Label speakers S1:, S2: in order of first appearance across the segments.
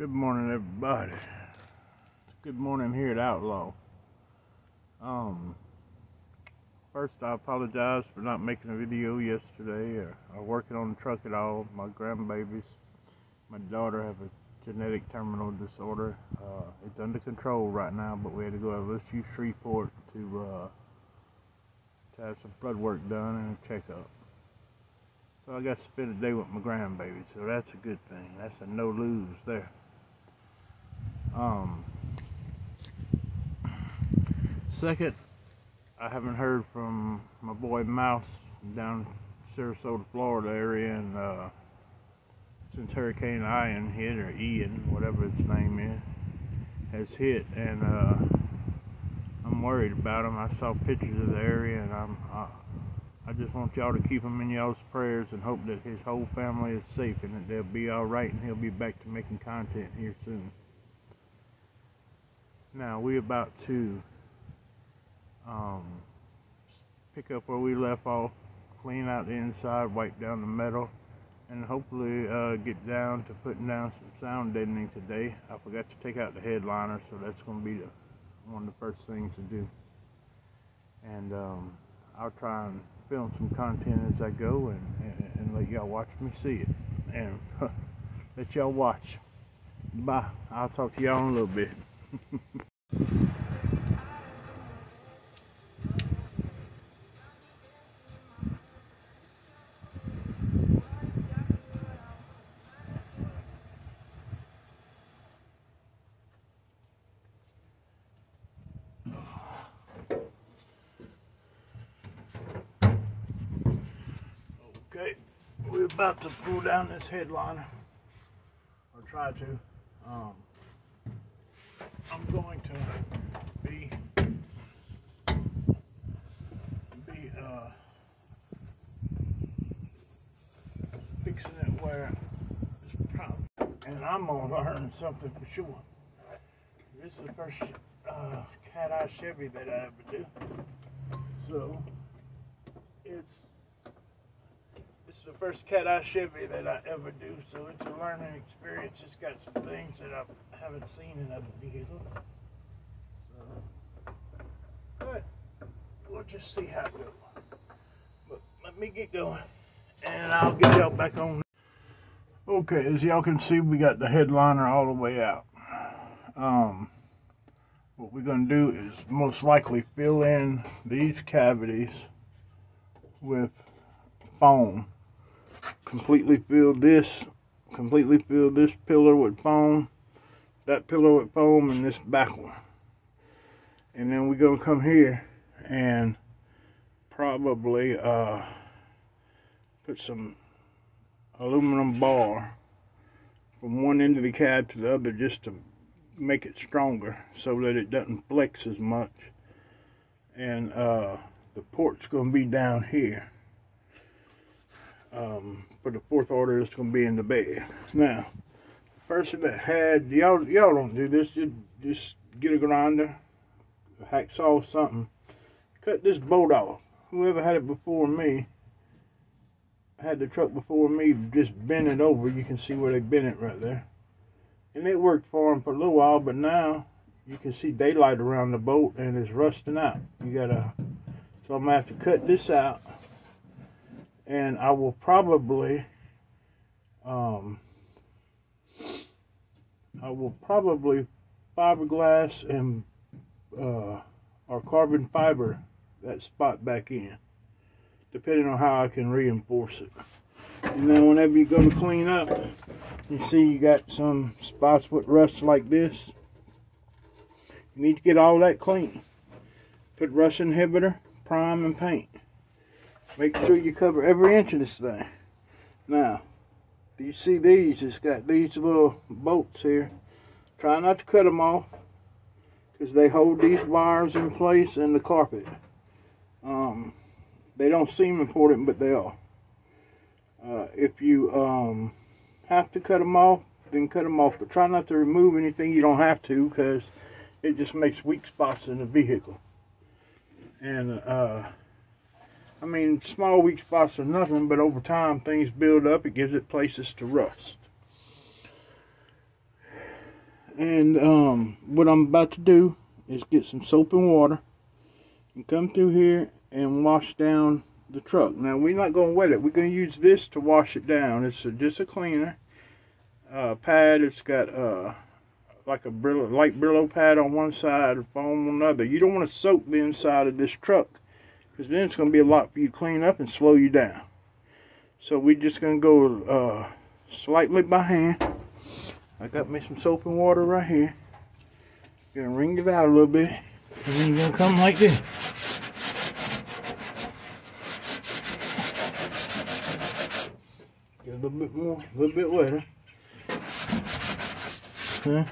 S1: Good morning, everybody. Good morning here at Outlaw. First, I apologize for not making a video yesterday or working on the truck at all. My grandbabies, my daughter have a genetic terminal disorder. It's under control right now, but we had to go to LSU Shreveport to have some blood work done and a checkup. So I got to spend a day with my grandbabies, so that's a good thing. That's a no-lose there. Second, I haven't heard from my boy Mouse down Sarasota, Florida area, and since Hurricane Ian hit, or Ian, whatever its name is, has hit, and I'm worried about him. I saw pictures of the area, and I just want y'all to keep him in y'all's prayers and hope that his whole family is safe and that they'll be all right, and he'll be back to making content here soon. Now, we're about to pick up where we left off, clean out the inside, wipe down the metal, and hopefully get down to putting down some sound deadening today. I forgot to take out the headliner, so that's going to be one of the first things to do. And I'll try and film some content as I go and let y'all watch me see it. And let y'all watch. Bye. I'll talk to y'all in a little bit. Okay, we're about to pull down this headliner, or try to. I'm going to be fixing it where it's problem, and I'm gonna learn something for sure. This is the first Cateye Chevy that I ever do, so this is the first Cateye Chevy that I ever do, so it's a learning experience. It's got some things that I haven't seen in other vehicles. So, but we'll just see how it goes. But let me get going, and I'll get y'all back on. Okay, as y'all can see, we got the headliner all the way out. What we're going to do is most likely fill in these cavities with foam. Completely fill this pillar with foam, that pillar with foam, and this back one. And then we're going to come here and probably put some aluminum bar from one end of the cab to the other, just to make it stronger so that it doesn't flex as much. And the port's going to be down here. For the fourth order, it's going to be in the bed. Now, the person that had, y'all don't do this, just get a grinder, a hacksaw, something, cut this bolt off. Whoever had it before me, had the truck before me, just bend it over. You can see where they bent it right there. And it worked for them for a little while, but now you can see daylight around the bolt and it's rusting out. So I'm going to have to cut this out. And I will probably fiberglass and or carbon fiber that spot back in, depending on how I can reinforce it. And then whenever you go to clean up, you see you got some spots with rust like this. You need to get all that clean. Put rust inhibitor, prime, and paint. Make sure you cover every inch of this thing. Now, do you see these? It's got these little bolts here. Try not to cut them off, because they hold these wires in place in the carpet. They don't seem important, but they are. If you have to cut them off, then cut them off. But try not to remove anything you don't have to, because it just makes weak spots in the vehicle. And I mean, small weak spots are nothing, but over time things build up. It gives it places to rust. And what I'm about to do is get some soap and water and come through here and wash down the truck. Now we're not going to wet it. We're going to use this to wash it down. It's just a cleaner pad. It's got like a light Brillo pad on one side and foam on the other. You don't want to soak the inside of this truck, because then it's going to be a lot for you to clean up and slow you down. So we're just going to go slightly by hand. I got me some soap and water right here. Gonna wring it out a little bit, and then you're gonna come like this. Get a little bit more, a little bit wetter. Okay.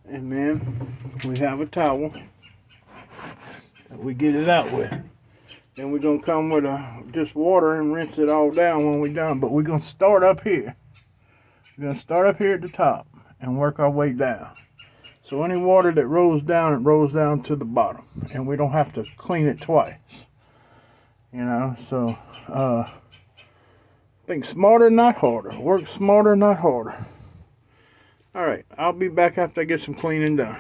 S1: And then we have a towel that we get it out with. Then we're going to come with just water and rinse it all down when we're done. But we're going to start up here. We're going to start up here at the top and work our way down. So any water that rolls down, it rolls down to the bottom. And we don't have to clean it twice. You know, so think smarter, not harder. Work smarter, not harder. Alright, I'll be back after I get some cleaning done.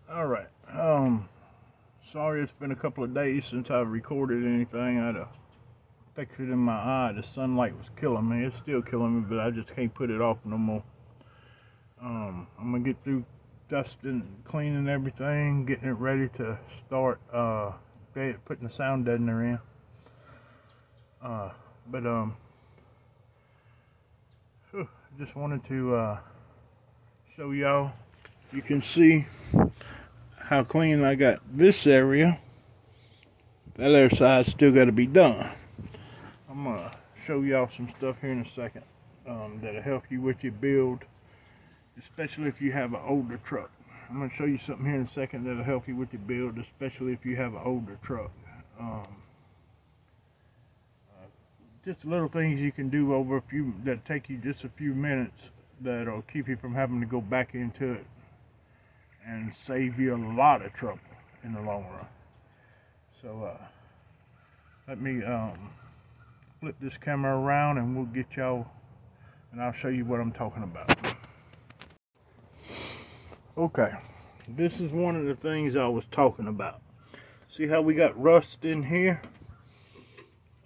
S1: Alright, sorry it's been a couple of days since I've recorded anything. I had a picture in my eye. The sunlight was killing me. It's still killing me, but I just can't put it off no more. I'm gonna get through dusting, cleaning everything, getting it ready to start putting the sound deadener in. Just wanted to show y'all. You can see how clean I got this area. That other side's still got to be done. I'm gonna show y'all some stuff here in a second that'll help you with your build, especially if you have an older truck. I'm gonna show you something here in a second that'll help you with your build, especially if you have an older truck. Just little things you can do over that take you just a few minutes that'll keep you from having to go back into it and save you a lot of trouble in the long run. So let me flip this camera around and we'll get y'all, and I'll show you what I'm talking about. Okay, this is one of the things I was talking about. See how we got rust in here?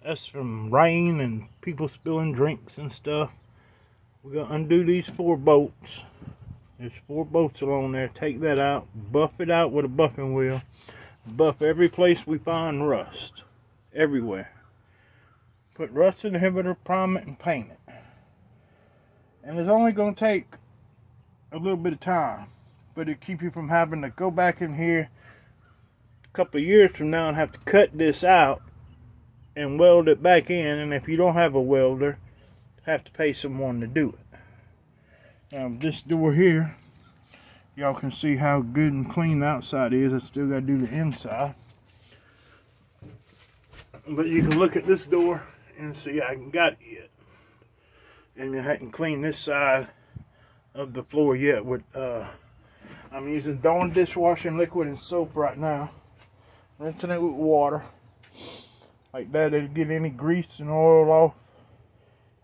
S1: That's from rain and people spilling drinks and stuff. We're going to undo these 4 bolts. There's 4 bolts along there. Take that out. Buff it out with a buffing wheel. Buff every place we find rust. Everywhere. Put rust inhibitor, prime it, and paint it. And it's only going to take a little bit of time. But it'll keep you from having to go back in here a couple of years from now and have to cut this out and weld it back in, and if you don't have a welder, have to pay someone to do it. This door here, y'all can see how good and clean the outside is. I still got to do the inside, but you can look at this door and see I haven't got it yet, and I hadn't cleaned this side of the floor yet. With I'm using Dawn dishwashing liquid and soap right now, rinsing it with water. Like that, it'll get any grease and oil off,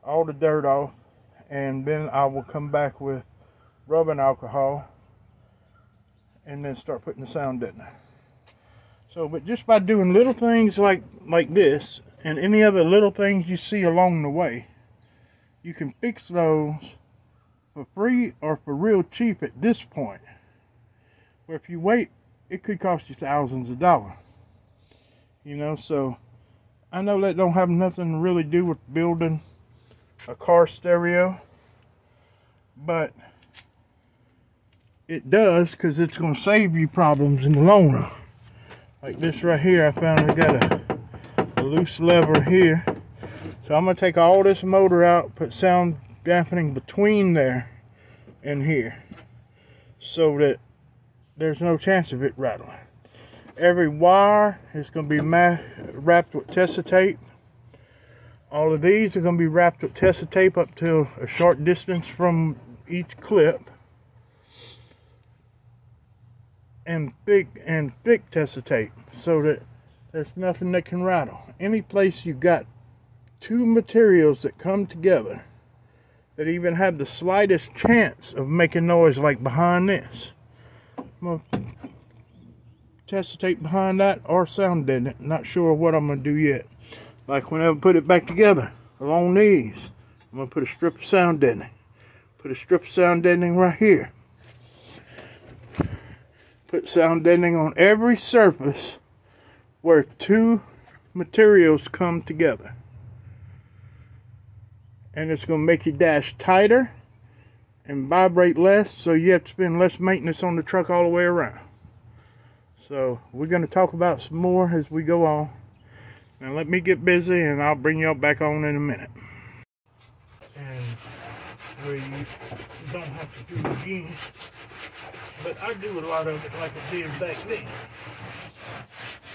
S1: all the dirt off, and then I will come back with rubbing alcohol and then start putting the sound deadener. So, but just by doing little things like this and any other little things you see along the way, you can fix those for free or for real cheap at this point. Where if you wait, it could cost you thousands of dollars. You know, so I know that don't have nothing to really do with building a car stereo, but it does, because it's going to save you problems in the long run. Like this right here, I found I got a loose lever here. So I'm going to take all this motor out, put sound dampening between there and here, so that there's no chance of it rattling. Every wire is going to be wrapped with Tessa tape. All of these are going to be wrapped with Tessa tape up to a short distance from each clip. And thick Tessa tape, so that there's nothing that can rattle. Any place you got two materials that come together that even have the slightest chance of making noise like behind this. I'm going to test the tape behind that or sound deaden it. Not sure what I'm going to do yet. Like whenever I put it back together along these, I'm going to put a strip of sound deadening. Put a strip of sound deadening right here. Put sound deadening on every surface where two materials come together. And it's going to make your dash tighter and vibrate less, so you have to spend less maintenance on the truck all the way around. So we're going to talk about some more as we go on. Now let me get busy and I'll bring y'all back on in a minute. And where you don't have to do it again. But I do a lot of it like I did back then.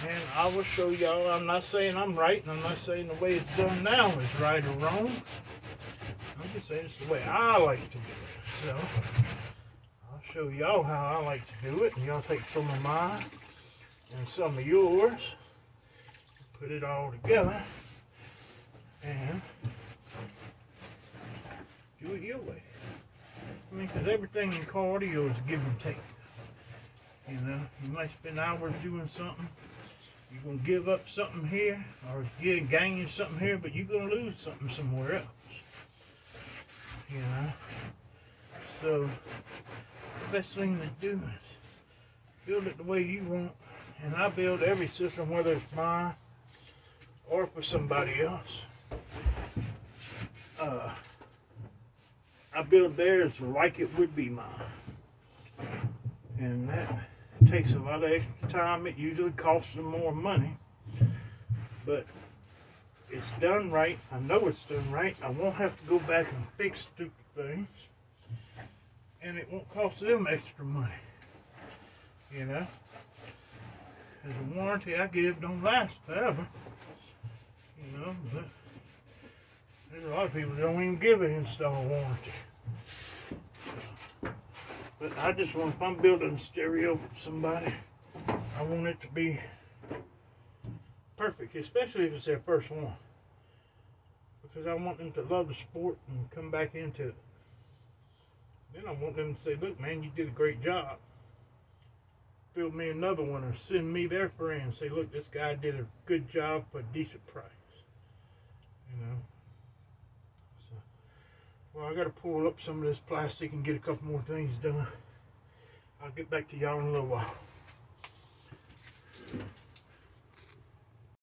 S1: And I will show y'all. I'm not saying I'm right, and I'm not saying the way it's done now is right or wrong. I'm just saying it's the way I like to do it. So I'll show y'all how I like to do it, and y'all take some of mine and some of yours, put it all together, and do it your way. I mean, because everything in cardio is give and take. You know, you might spend hours doing something. You're going to give up something here, or gain you something here, but you're going to lose something somewhere else. You know? So, the best thing to do is build it the way you want. And I build every system, whether it's mine or for somebody else. I build theirs like it would be mine. And that takes a lot of extra time. It usually costs them more money. But it's done right. I know it's done right. I won't have to go back and fix stupid things. And it won't cost them extra money. You know? Because the warranty I give don't last forever. You know, but there's a lot of people that don't even give an install warranty. But I just want, if I'm building a stereo for somebody, I want it to be perfect, especially if it's their first one. Because I want them to love the sport and come back into it. Then I want them to say, look man, you did a great job. Build me another one, or send me their friend and say, look, this guy did a good job for a decent price. You know? So, well, I got to pull up some of this plastic and get a couple more things done. I'll get back to y'all in a little while.